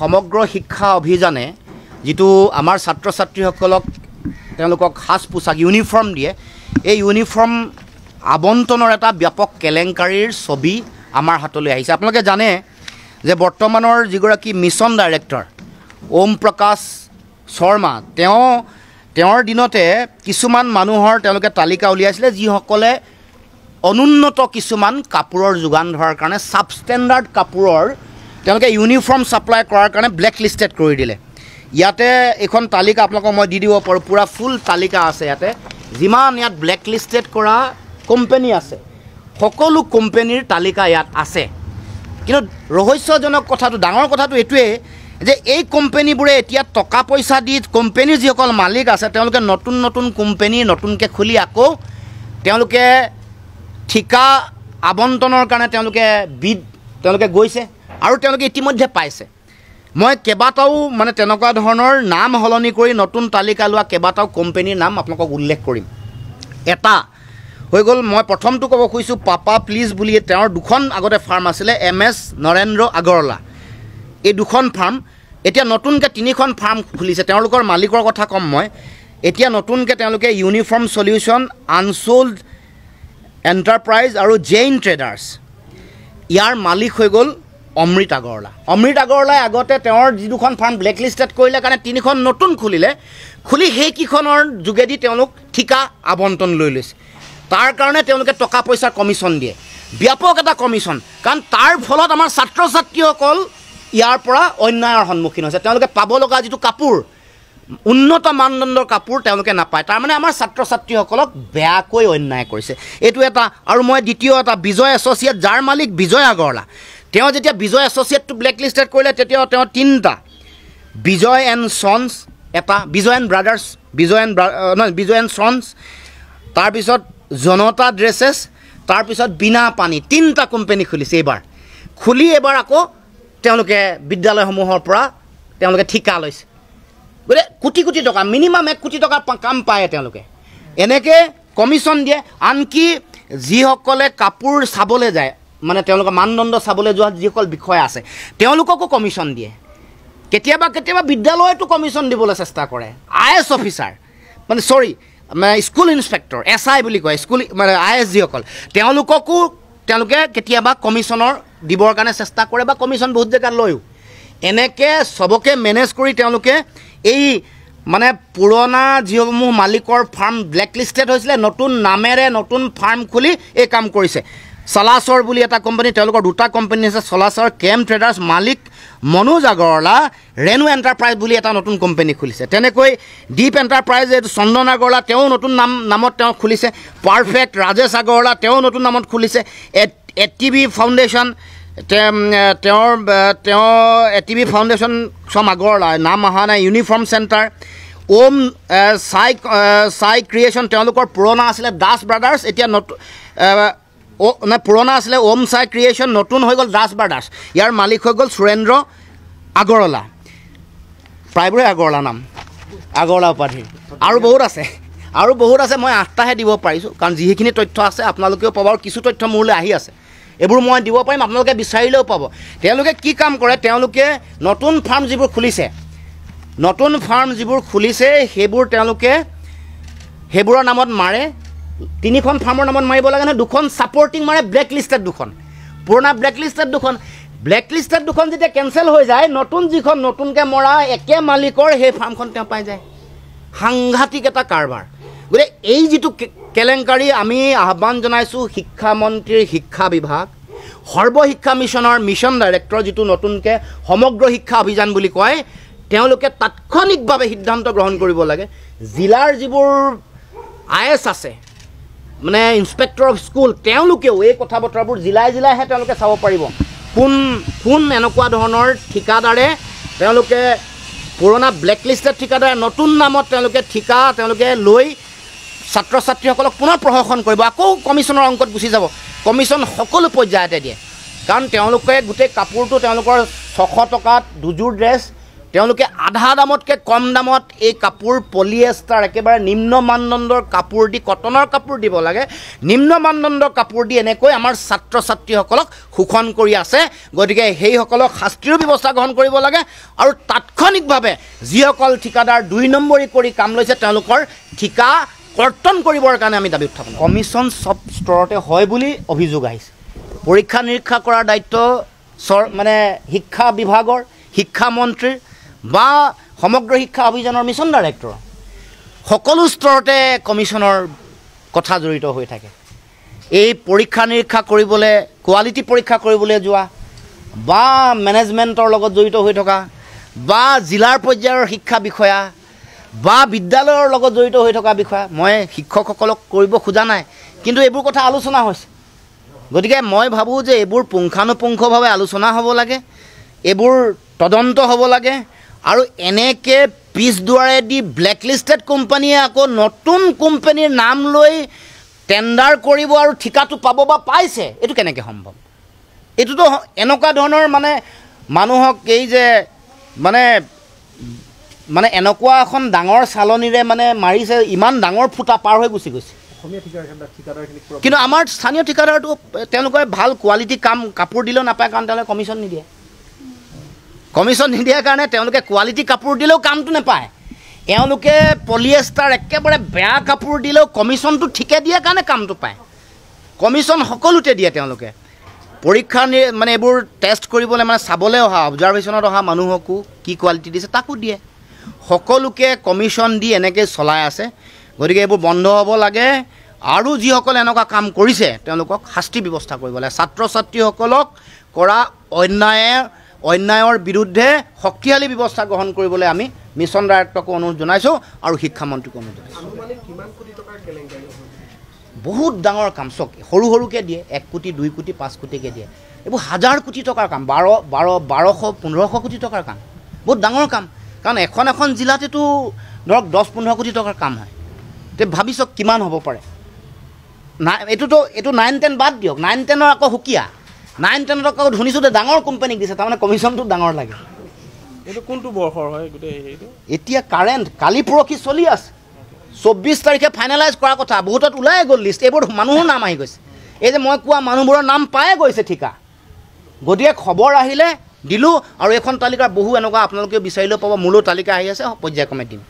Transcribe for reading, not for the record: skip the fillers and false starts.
সমগ্ৰ শিক্ষা অভিযানে যেটো আমাৰ ছাত্ৰ ছাত্ৰীসকলক তেওঁলোকক সাজ পোছাক ইউনিফৰ্ম দিয়ে এই ইউনিফৰ্ম আবণ্টনৰ এটা ব্যাপক কেলেংকাৰীৰ ছবি আমাৰ হাতলৈ আহিছে। আপোনালোকে জানে যে বৰ্তমানৰ যিগৰাকী মিছন ডাইৰেক্টৰ ওম প্ৰকাশ শৰ্মা তেওঁৰ দিনতে কিছুমান মানুহৰ তেওঁলোকে তালিকা উলিয়াইছিলে যিসকলে অনুন্নত কিছুমান কাপোৰৰ যোগান ধৰাৰ কাৰণে সাবষ্টেণ্ডাৰ্ড কাপোৰৰ তেওঁলোকে ইউনিফৰ্ম সাপ্লাই কৰাৰ কাৰণে ব্লেক লিষ্টেড কৰি দিলে। ইয়াতে এখন তালিকা আপোনালোকক মই দি দিব পাৰোঁ, পুৰা ফুল তালিকা আছে। ইয়াতে যিমান ইয়াত ব্লেক লিষ্টেড কৰা কোম্পানী আছে সকলো কোম্পানীৰ তালিকা ইয়াত আছে। কিন্তু ৰহস্যজনক কথাটো, ডাঙৰ কথাটো এইটোৱে যে এই কোম্পানীবোৰে এতিয়া টকা পইচা দি কোম্পানীৰ যিসকল মালিক আছে তেওঁলোকে নতুন নতুন কোম্পানী নতুনকৈ খুলি আকৌ তেওঁলোকে ঠিকা আবণ্টনৰ কাৰণে তেওঁলোকে গৈছে আৰু তেওঁলোকে ইতিমধ্যে পাইছে। মই কেইবাটাও মানে তেনেকুৱা ধৰণৰ নাম সলনি কৰি নতুন তালিকা লোৱা কেইবাটাও কোম্পানীৰ নাম আপোনালোকক উল্লেখ কৰিম। এটা হৈ গ'ল, মই প্ৰথমটো ক'ব খুজিছোঁ পাপা প্লিজ বুলি, তেওঁৰ দুখন আগতে ফাৰ্ম আছিলে MS নৰেন্দ্ৰ আগৰৱালা। এই দুখন ফাৰ্ম এতিয়া নতুনকৈ 3খন ফাৰ্ম খুলিছে। তেওঁলোকৰ মালিকৰ কথা ক'ম মই। এতিয়া নতুনকৈ তেওঁলোকে ইউনিফৰ্ম সলিউশ্যন, আনচোল্ড এণ্টাৰপ্ৰাইজ আৰু জেইন ট্ৰেডাৰ্ছ, ইয়াৰ মালিক হৈ গ'ল অমৃত আগৰৱালা। অমৃত আগৰৱালাই আগতে তেওঁৰ যি দুখন ফাৰ্ম ব্লেক লিষ্টেড কৰিলে কাৰণে 3খন নতুন খুলি সেইকেইখনৰ যোগেদি তেওঁলোক ঠিকা আবণ্টন লৈ লৈছে। তাৰ কাৰণে তেওঁলোকে টকা পইচাৰ কমিশ্যন দিয়ে, ব্যাপক এটা কমিশ্যন। কাৰণ তাৰ ফলত আমাৰ ছাত্ৰ ছাত্ৰীসকল ইয়াৰ পৰা অন্যায়ৰ সন্মুখীন হৈছে। তেওঁলোকে পাব লগা যিটো কাপোৰ, উন্নত মানদণ্ডৰ কাপোৰ তেওঁলোকে নাপায়। তাৰমানে আমাৰ ছাত্ৰ ছাত্ৰীসকলক বেয়াকৈ অন্যায় কৰিছে, এইটো এটা। আৰু মই দ্বিতীয় এটা, বিজয় এছ'চিয়েট, যাৰ মালিক বিজয় আগৰৱালা, তেওঁ যেতিয়া বিজয় এছ'চিয়েটটো ব্লেক লিষ্টেড কৰিলে তেতিয়া তেওঁ 3টা, বিজয় এণ্ড ছন্স, এটা Bijoy and brothers, Bijoy and sons, তাৰপিছত জনতা ড্ৰেছেছ, তাৰপিছত বিনা পানী, 3টা কোম্পানী খুলিছে। এইবাৰ আকৌ তেওঁলোকে বিদ্যালয়সমূহৰ পৰা তেওঁলোকে ঠিকা লৈছে। গতিকে কোটি কোটি টকা, মিনিমাম 1 কোটি টকাৰ কাম পায় তেওঁলোকে। এনেকৈ কমিশ্যন দিয়ে। আনকি যিসকলে কাপোৰ চাবলৈ যায়, মানে তেওঁলোকৰ মানদণ্ড চাবলৈ যোৱা যিসকল বিষয়া আছে তেওঁলোককো কমিশ্যন দিয়ে। কেতিয়াবা বিদ্যালয়তো কমিশ্যন দিবলৈ চেষ্টা কৰে। IS অফিচাৰ, মানে স্কুল ইনস্পেক্টৰ, SI বুলি কয়, স্কুল মানে IS যিসকল, তেওঁলোককো তেওঁলোকে কেতিয়াবা কমিশ্যনৰ দিবৰ কাৰণে চেষ্টা কৰে বা কমিশ্যন বহুত জেগাত লয়ো। এনেকৈ চবকে মেনেজ কৰি তেওঁলোকে এই মানে পুৰণা যিসমূহ মালিকৰ ফাৰ্ম ব্লেক লিষ্টেড হৈছিলে নতুন নামেৰে নতুন ফাৰ্ম খুলি এই কাম কৰিছে। চলাচৰ বুলি এটা কোম্পানী, তেওঁলোকৰ 2টা কোম্পানী আছে, চলাচৰ কেম ট্ৰেডাৰ্ছ, মালিক মনোজ আগৰৱালা, ৰেণু এণ্টাৰপ্ৰাইজ বুলি এটা নতুন কোম্পানী খুলিছে। তেনেকৈ দীপ এণ্টাৰপ্ৰাইজ, এইটো চন্দন আগৰৱালা, তেওঁ নতুন নামত তেওঁ খুলিছে। পাৰফেক্ট, ৰাজেশ আগৰৱালা, তেওঁ নতুন নামত খুলিছে। ATV ফাউণ্ডেশ্যন, তেওঁ ATV ফাউণ্ডেশ্যন চম আগৰৱালা, নাম অহা নাই। ইউনিফৰ্ম চেণ্টাৰ, ওম চাই ক্ৰিয়েশ্যন, তেওঁলোকৰ পুৰণা আছিলে দাস ব্ৰাদাৰ্ছ, এতিয়া পুৰণা আছিলে ওম চাই ক্ৰিয়েশ্যন, নতুন হৈ গ'ল দাস ব্ৰাদাৰ্ছ। ইয়াৰ মালিক হৈ গ'ল সুৰেন্দ্ৰ আগৰৱালা, প্ৰায়বোৰে আগৰৱালা নাম, আগৰৱালা উপাধি। আৰু বহুত আছে, মই 8টাহে দিব পাৰিছোঁ, কাৰণ যিখিনি তথ্য আছে আপোনালোকেও পাব আৰু কিছু তথ্য মোৰলৈ আহি আছে, এইবোৰ মই দিব পাৰিম, আপোনালোকে বিচাৰিলেও পাব। তেওঁলোকে কি কাম কৰে, তেওঁলোকে নতুন ফাৰ্ম যিবোৰ খুলিছে সেইবোৰ তেওঁলোকে সেইবোৰৰ নামত মাৰে। 3খন ফাৰ্মৰ নামত মাৰিব লাগে নহয়, 2খন ছাপৰ্টিং মাৰে, ব্লেক লিষ্টেড 2খন, পুৰণা ব্লেক লিষ্টেড 2খন। ব্লেক লিষ্টেড 2খন যেতিয়া কেঞ্চেল হৈ যায়, যিখন নতুনকৈ মৰা একে মালিকৰ সেই ফাৰ্মখন তেওঁ পাই যায়। সাংঘাতিক এটা কাৰবাৰ। গতিকে এই যিটো কেলেংকাৰী, আমি আহ্বান জনাইছোঁ শিক্ষামন্ত্ৰীৰ শিক্ষা বিভাগ, সৰ্বশিক্ষা মিছনৰ মিছন ডাইৰেক্টৰ, যিটো নতুনকৈ সমগ্ৰ শিক্ষা অভিযান বুলি কয়, তেওঁলোকে তাৎক্ষণিকভাৱে সিদ্ধান্ত গ্ৰহণ কৰিব লাগে। জিলাৰ যিবোৰ IS আছে, মানে ইনস্পেক্টৰ অফ স্কুল, তেওঁলোকেও এই কথা বতৰাবোৰ জিলাইহে তেওঁলোকে চাব পাৰিব। কোন এনেকুৱা ধৰণৰ ঠিকাদাৰে তেওঁলোকে পুৰণা ব্লেক লিষ্টেড ঠিকাদাৰে নতুন নামত তেওঁলোকে লৈ ছাত্ৰ ছাত্ৰীসকলক পুনৰ প্ৰশাসন কৰিব, আকৌ কমিশ্যনৰ অংকত গুচি যাব। কমিশ্যন সকলো পৰ্যায়তে দিয়ে, কাৰণ তেওঁলোকে গোটেই কাপোৰটো তেওঁলোকৰ 600 টকাত দুযোৰ ড্ৰেছ তেওঁলোকে আধা দামতকৈ কম দামত এই কাপোৰ পলিয়েষ্টাৰ একেবাৰে নিম্ন মানদণ্ডৰ কাপোৰ দি কটনৰ কাপোৰ দিব লাগে নিম্ন মানদণ্ডৰ কাপোৰ দি এনেকৈ আমাৰ ছাত্ৰ ছাত্ৰীসকলক শোষণ কৰি আছে গতিকে সেইসকলক শাস্তিৰ ব্যৱস্থা গ্ৰহণ কৰিব লাগে আৰু তাৎক্ষণিকভাৱে যিসকল ঠিকাদাৰ 2 নম্বৰী কৰি কাম লৈছে তেওঁলোকৰ ঠিকা কৰ্তন কৰিবৰ কাৰণে আমি দাবী উত্থাপন কমিশ্যন সব স্তৰতে হয় বুলি অভিযোগ আহিছে পৰীক্ষা নিৰীক্ষা কৰাৰ দায়িত্ব মানে শিক্ষা বিভাগৰ শিক্ষামন্ত্ৰীৰ বা সমগ্ৰ শিক্ষা অভিযানৰ মিছন ডাইৰেক্টৰ সকলো স্তৰতে কমিশ্যনৰ কথা জড়িত হৈ থাকে এই পৰীক্ষা নিৰীক্ষা কৰিবলৈ কোৱালিটি পৰীক্ষা কৰিবলৈ যোৱা বা মেনেজমেণ্টৰ লগত জড়িত হৈ থকা বা জিলাৰ পৰ্যায়ৰ শিক্ষা বিষয়া বা বিদ্যালয়ৰ লগত জড়িত হৈ থকা বিষয়া মই শিক্ষকসকলক কৰিব খোজা নাই কিন্তু এইবোৰ কথা আলোচনা হৈছে গতিকে মই ভাবোঁ যে এইবোৰ পুংখানুপুংখভাৱে আলোচনা হ'ব লাগে এইবোৰ তদন্ত হ'ব লাগে আৰু এনেকৈ পিছ দুৱাৰেদি ব্লেকলিষ্টেড কোম্পানীয়ে আকৌ নতুন কোম্পানীৰ নাম লৈ টেণ্ডাৰ কৰিব আৰু ঠিকাটো পাব বা পাইছে এইটো কেনেকৈ সম্ভৱ এইটোতো এনেকুৱা ধৰণৰ মানে মানুহক এই যে মানে এনেকুৱা এখন ডাঙৰ চালনীৰে মানে মাৰিছে ইমান ডাঙৰ ফুটা পাৰ হৈ গুচি গৈছে কিন্তু আমাৰ স্থানীয় ঠিকাদাৰটো তেওঁলোকে ভাল কোৱালিটি কাপোৰ দিলেও নাপায় কাৰণ তেওঁলোকে কমিশ্যন নিদিয়ে কাৰণে তেওঁলোকে কোৱালিটি কাপোৰ দিলেও কামটো নাপায় এওঁলোকে পলিয়েষ্টাৰ একেবাৰে বেয়া কাপোৰ দিলেও কমিশ্যনটো ঠিকে দিয়ে কাৰণে কামটো পায় কমিশ্যন সকলোতে দিয়ে তেওঁলোকে পৰীক্ষা মানে এইবোৰ টেষ্ট কৰিবলৈ মানে চাবলৈ অহা অবজাৰভেশ্যনত অহা মানুহকো কি কোৱালিটি দিছে তাকো দিয়ে সকলোকে কমিশ্যন দি এনেকৈ চলাই আছে গতিকে এইবোৰ বন্ধ হ'ব লাগে আৰু যিসকলে এনেকুৱা কাম কৰিছে তেওঁলোকক শাস্তি ব্যৱস্থা কৰিব লাগে ছাত্ৰ ছাত্ৰীসকলক কৰা অন্যায়ৰ বিৰুদ্ধে শক্তিশালী ব্যৱস্থা গ্ৰহণ কৰিবলৈ আমি মিছন ডাইৰেক্টৰকো অনুৰোধ জনাইছোঁ আৰু শিক্ষামন্ত্ৰীকো অনুৰোধ জনাইছোঁ বহুত ডাঙৰ কাম চক সৰুকৈ দিয়ে 1 কোটি 2 কোটি 5 কোটিকৈ দিয়ে এইবোৰ হাজাৰ কোটি টকাৰ কাম 1200-1500 কোটি টকাৰ কাম বহুত ডাঙৰ কাম কাৰণ এখন জিলাতেতো ধৰক 10-15 কোটি টকাৰ কাম হয় তে ভাবি চাওক কিমান হ'ব পাৰে এইটো 9-10 বাদ দিয়ক 9-10ৰ আকৌ সুকীয়া 9-10ত আকৌ শুনিছোঁ যে ডাঙৰ কোম্পানীক দিছে তাৰমানে কমিশ্যনটো ডাঙৰ লাগে এইটো কোনটো বৰ্ষৰ হয় গোটেই এইটো এতিয়া কাৰেণ্ট কালি পৰহি চলি আছে 24 তাৰিখে ফাইনেলাইজ কৰাৰ কথা বহুতত ওলাই গ'ল লিষ্ট এইবোৰ মানুহৰ নাম আহি গৈছে এই যে মই কোৱা মানুহবোৰৰ নাম পায়ে গৈছে ঠিকা গতিকে খবৰ আহিলে দিলোঁ আৰু এখন তালিকাৰ বহু এনেকুৱা আপোনালোকে বিচাৰিলেও পাব মোলৈ তালিকা আহি আছে পৰ্যায়ক্ৰমে দিম